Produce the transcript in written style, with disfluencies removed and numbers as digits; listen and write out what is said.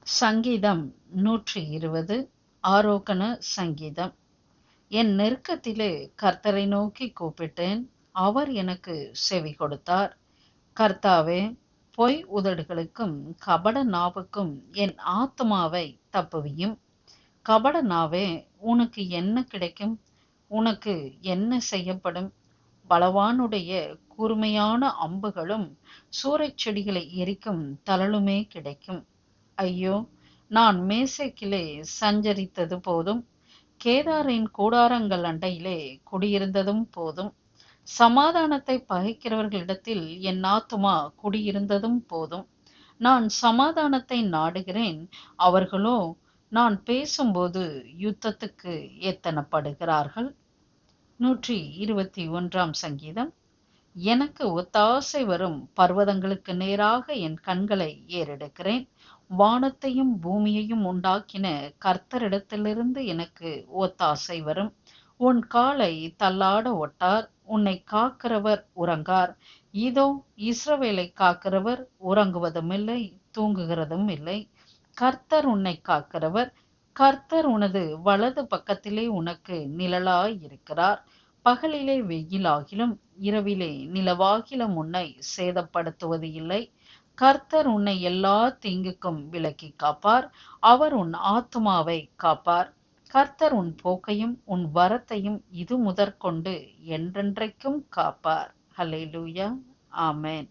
சங்கீதம் 120. ஆரோகண சங்கீதம். என் நெருக்கத்திலே கர்த்தரை நோக்கி கூப்பிட்டேன், அவர் எனக்கு செவி கொடுத்தார். கர்த்தாவே, பொய் உதடுகளுக்கும் கபட நாவுக்கும் என் ஆத்துமாவை தப்புவியும். கபட நாவே, உனக்கு என்ன கிடைக்கும்? உனக்கு என்ன செய்யப்படும்? பலவானுடைய கூர்மையான அம்புகளும் சூறைச் செடிகளை எரிக்கும் தழலுமே கிடைக்கும். ஐயோ, நான் மேசேக்கிலே சஞ்சரித்தது போதும், கேதாரின் கூடாரங்கள் அண்டையிலே குடியிருந்ததும் போதும். சமாதானத்தை பகைக்கிறவர்களிடத்தில் என் ஆத்துமா குடியிருந்ததும் போதும். நான் சமாதானத்தை நாடுகிறேன், அவர்களோ நான் பேசும்போது யுத்தத்துக்கு எத்தனப்படுகிறார்கள். 121 சங்கீதம். எனக்கு ஒத்தாசை வரும் பர்வதங்களுக்கு நேராக என் கண்களை ஏறெடுக்கிறேன். வானத்தையும் பூமியையும் உண்டாக்கின கர்த்தரிடத்திலிருந்து எனக்கு ஒத்தாசை வரும். உன் காலை தள்ளாட ஒட்டார், உன்னை காக்கிறவர் உறங்கார். இதோ, இஸ்ரவேலை காக்கிறவர் உறங்குவதும் இல்லை, தூங்குகிறதும் இல்லை. கர்த்தர் உன்னை காக்கிறவர். கர்த்தர் உனது வலது பக்கத்திலே உனக்கு நிழலாய் இருக்கிறார். பகலிலே வெயிலாகிலும் இரவிலே நிலவாகிலும் உன்னை சேதப்படுத்துவது இல்லை. கர்த்தர் உன்னை எல்லா தீங்குக்கும் விலக்கி காப்பார். அவர் உன் ஆத்துமாவை காப்பார். கர்த்தர் உன் போக்கையும் உன் வரத்தையும் இது முதற்கொண்டு என்றென்றைக்கும் காப்பார். ஹல்லேலூயா. ஆமென்.